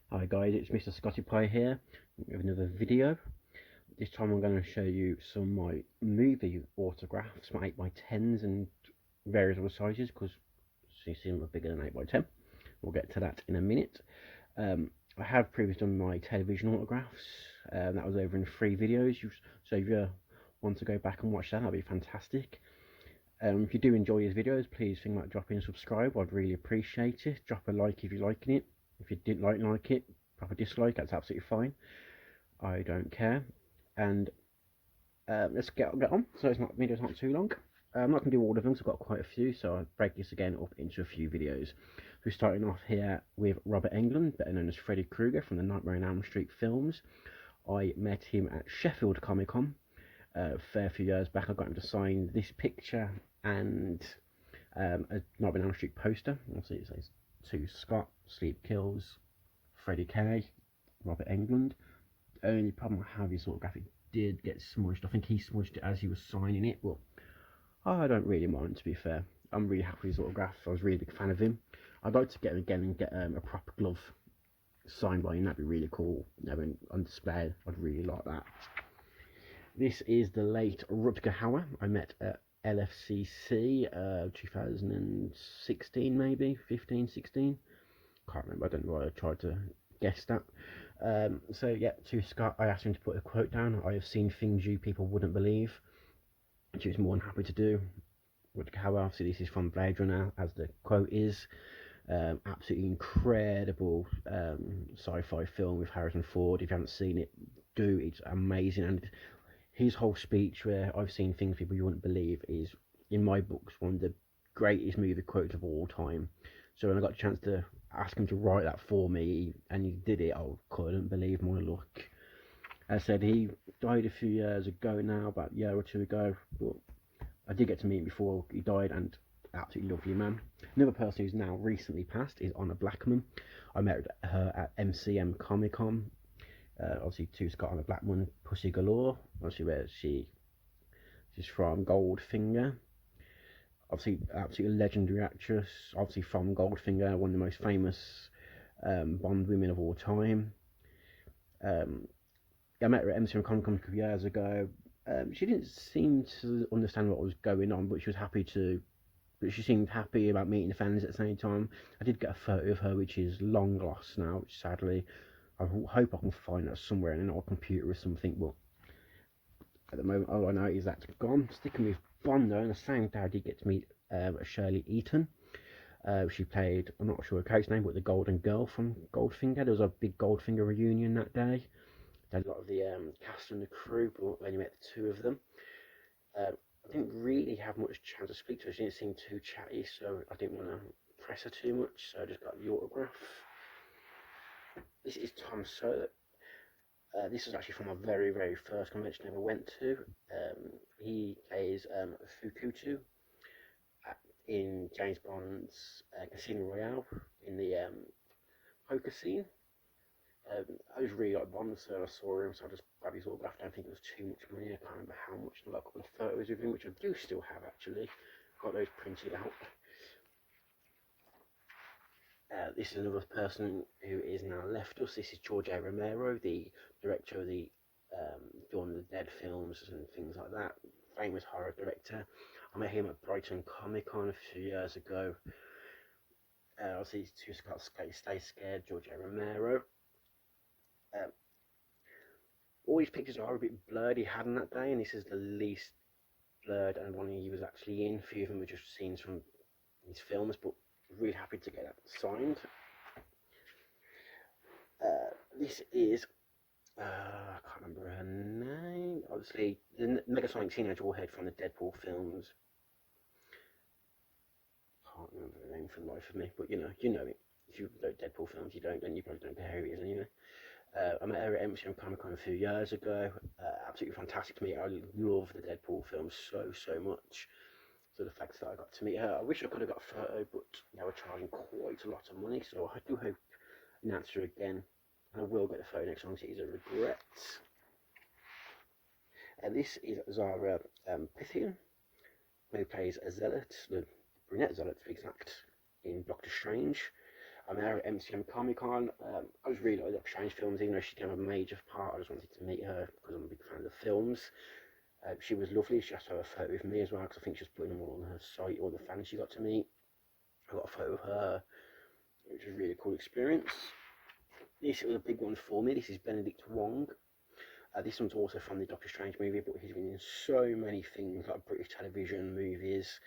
Hi guys, it's Mr. Scotty Pie here with another video. This time I'm going to show you some of my movie autographs, my 8x10s and various other sizes, because you see them are bigger than 8x10. We'll get to that in a minute. I have previously done my television autographs. That was over in 3 videos, so if you want to go back and watch that, that'd be fantastic. If you do enjoy these videos, please think about dropping a subscribe. I'd really appreciate it. Drop a like if you're liking it. If you didn't like it, drop a dislike. That's absolutely fine. I don't care. And let's get on. So video's not too long. I'm not going to do all of them, so I've got quite a few, so I'll break this again up into a few videos. We're starting off here with Robert Englund, better known as Freddy Krueger from the Nightmare on Elm Street films. I met him at Sheffield Comic Con a fair few years back. I got him to sign this picture and a Nightmare on Elm Street poster. Obviously it says to Scott, Sleep Kills, Freddie K, Robert Englund. The only problem I have is sort of graphic did get smudged. I think he smudged it as he was signing it, but I don't really mind, to be fair. I'm really happy with his autograph. I was a really big fan of him. I'd like to get him again and get a proper glove signed by him. That'd be really cool. On display, I'd really like that. This is the late Rutger Hauer. I met at LFCC 2016, maybe 15, 16. Can't remember. I don't know why I tried to guess that. So yeah, to Scott, I asked him to put a quote down. I have seen things you people wouldn't believe, which he was more than happy to do. Rutger Hauer, obviously this is from Blade Runner, as the quote is. Absolutely incredible sci-fi film with Harrison Ford. If you haven't seen it, do. It's amazing. And his whole speech, where I've seen things people you wouldn't believe, is in my books one of the greatest movie quotes of all time. So when I got a chance to ask him to write that for me and he did it, I couldn't believe my luck. As I said, he died a few years ago now, about a year or two ago, but I did get to meet him before he died, and absolutely lovely man. Another person who's now recently passed is Honor Blackman. I met her at MCM Comic Con. Obviously to Scott, Honor Blackman, Pussy Galore, obviously where she's from, Goldfinger. Obviously absolutely legendary actress, obviously from Goldfinger, one of the most famous Bond women of all time. I met her at MCM Comic Con a couple of years ago. She didn't seem to understand what was going on, but she was happy to. But she seemed happy about meeting the fans at the same time. I did get a photo of her, which is long lost now, which sadly I hope I can find that somewhere in an old computer or something. But at the moment, all I know is that's gone. Sticking with Bond though, on the same day I did get to meet Shirley Eaton. She played, I'm not sure her character's name, but the Golden Girl from Goldfinger. There was a big Goldfinger reunion that day. They had a lot of the cast and the crew, but I only met the 2 of them. I didn't really have much chance to speak to her. She didn't seem too chatty, so I didn't want to press her too much, so I just got the autograph. This is Tom Sawyer. This was actually from my very, very first convention I ever went to. He plays Fukutu in James Bond's Casino Royale in the poker scene. I was really like Bond, so I saw him, so I just grabbed his autograph. I don't think it was too much money. I can't remember how much. I got a couple of photos of him, which I do still have actually. Got those printed out. This is another person who is now left us. This is George A. Romero, the director of the Dawn of the Dead films and things like that. Famous horror director. I met him at Brighton Comic Con a few years ago. Obviously, to Scott Stay Scared, George A. Romero. All these pictures are a bit blurred he had on that day, and this is the least blurred and one he was actually in. A few of them were just scenes from his films, but really happy to get that signed. This is I can't remember her name. Obviously, the Negasonic Teenage Warhead from the Deadpool films. Can't remember the name for the life of me, but you know it. If you know Deadpool films, you don't, then you probably don't care who he is anyway. I met her at MCM Comic Con a few years ago. Absolutely fantastic to meet her. I love the Deadpool films so much. So the fact that I got to meet her, I wish I could have got a photo, but they were charging quite a lot of money. So I do hope I announce her again, and I will get the photo next time. It is a regret. This is Zara Pythian, who plays a zealot, the brunette zealot to be exact, in Doctor Strange. I met her at MCM Comic Con. I was really like Doctor Strange films, even though she didn't have a major part. I just wanted to meet her because I'm a big fan of the films. She was lovely. She asked to have a photo with me as well because I think she was putting them all on her site, all the fans she got to meet. I got a photo of her, which was a really cool experience. This was a big one for me. This is Benedict Wong. This one's also from the Doctor Strange movie, but he's been in so many things like British television, movies.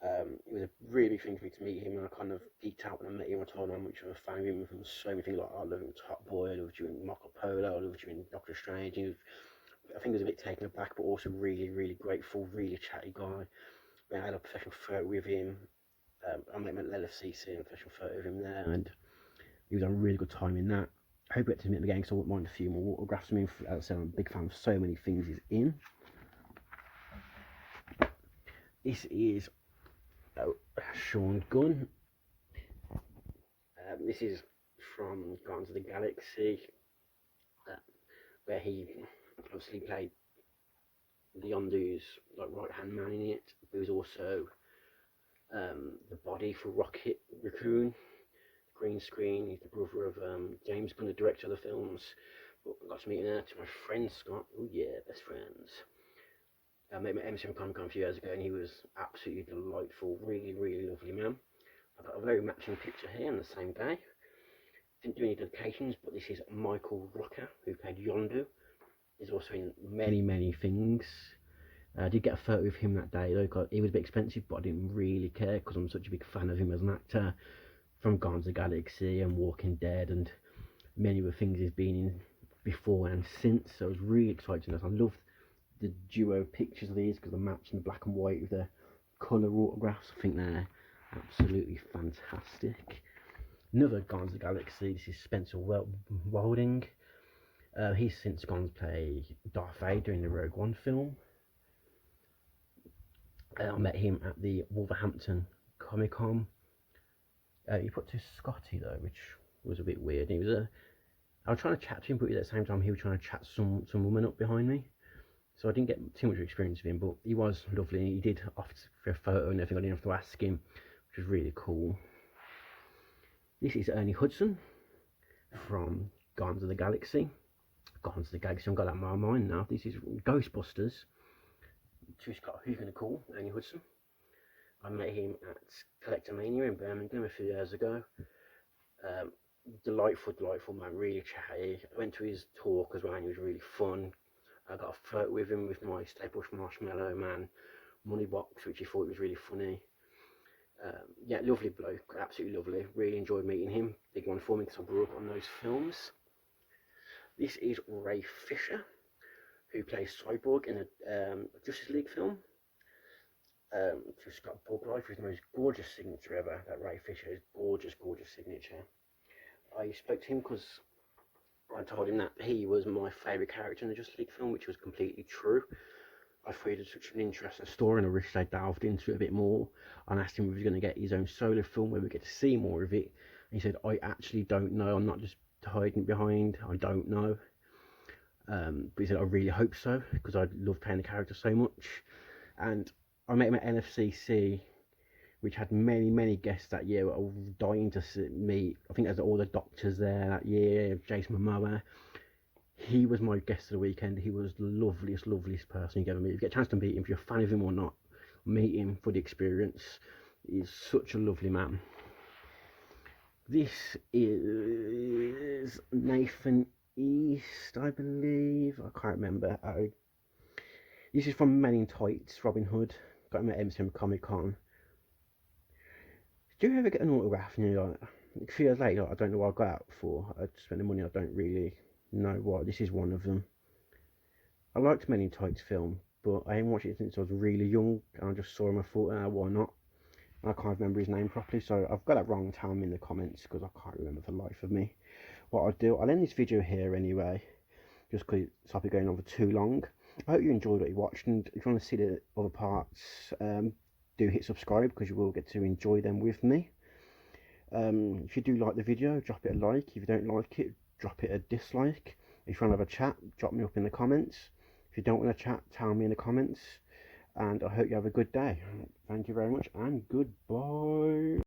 It was a really big thing for me to meet him, and I kind of geeked out when I met him. I told him how much of a fan of him from so many things, like I love him in Top Boy, I loved you in Marco Polo, I loved you in Doctor Strange. I think he was a bit taken aback, but also really, really grateful, really chatty guy. I had a professional photo with him. I met him at LFCC and a professional photo of him there, and he was having a really good time in that. I hope we get to meet him again because I wouldn't mind a few more autographs from him. As I said, I'm a big fan of so many things he's in. This is Sean Gunn. This is from Guardians of the Galaxy, where he obviously played the Yondu's like right hand man in it. He was also the body for Rocket Raccoon. Green screen. He's the brother of James Gunn, the director of the films. But I got to meet him there to my friend Scott. Oh yeah, best friends. I met him at MCM Comic Con a few years ago, and he was absolutely delightful. Really, really lovely man. I've got a very matching picture here on the same day. Didn't do any dedications, but this is Michael Rooker, who played Yondu. He's also in many, many things. I did get a photo of him that day, though. He was a bit expensive, but I didn't really care because I'm such a big fan of him as an actor. From Guardians of the Galaxy and Walking Dead and many of the things he's been in before and since. So I was really excited to know. I loved the duo pictures of these because the match in the black and white with the colour autographs. I think they're absolutely fantastic. Another Guardians of the Galaxy. This is Spencer Wilding. He's since gone to play Darth Vader in the Rogue One film. I met him at the Wolverhampton Comic Con. He put to Scotty though, which was a bit weird. I was trying to chat to him, but at the same time he was trying to chat some woman up behind me. So I didn't get too much experience with him, but he was lovely. He did offer for a photo and everything. I didn't have to ask him, which was really cool. This is Ernie Hudson from Guardians of the Galaxy. Guardians of the Galaxy, I've got that in my mind now. This is Ghostbusters. To Scott, who's going to call Ernie Hudson. I met him at Collectormania in Birmingham a few years ago. Delightful man, really chatty. I went to his talk as well and he was really fun. I got a photo with him with my Stay Puft Marshmallow Man money box, which he thought was really funny. Yeah, lovely bloke, absolutely lovely. Really enjoyed meeting him. Big one for me because I grew up on those films. This is Ray Fisher, who plays Cyborg in a Justice League film. Just got Bob Life with the most gorgeous signature ever. That Ray Fisher is gorgeous signature. I spoke to him because I told him that he was my favourite character in the Justice League film, which was completely true. I thought he did such an interesting story and I wish they delved into it a bit more. And asked him if he was going to get his own solo film where we get to see more of it. And he said, I actually don't know. I'm not just hiding behind. I don't know. But he said, I really hope so because I love playing the character so much. And I met him at NFCC, which had many guests that year. I was dying to meet. I think there's all the doctors there that year. Jason Momoa. He was my guest of the weekend. He was the loveliest person you ever meet. If you get a chance to meet him, if you're a fan of him or not, meet him for the experience. He's such a lovely man. This is Nathan East, I believe. I can't remember. This is from Men in Tights, Robin Hood. Got him at MCM Comic Con. Do you ever get an autograph and you're like, a few years later, I don't know what I got out for. I spent the money, I don't really know what. This is one of them. I liked Men in Tights film, but I haven't watched it since I was really young, and I just saw him and I thought, why not? And I can't remember his name properly, so I've got that wrong. Tell me in the comments, because I can't remember for the life of me. What I'll do, I'll end this video here anyway, just because it's probably going on for too long. I hope you enjoyed what you watched, and if you want to see the other parts, do hit subscribe, because you will get to enjoy them with me. If you do like the video, drop it a like. If you don't like it, drop it a dislike. If you want to have a chat, drop me up in the comments. If you don't want to chat, tell me in the comments. And I hope you have a good day. Thank you very much, and goodbye.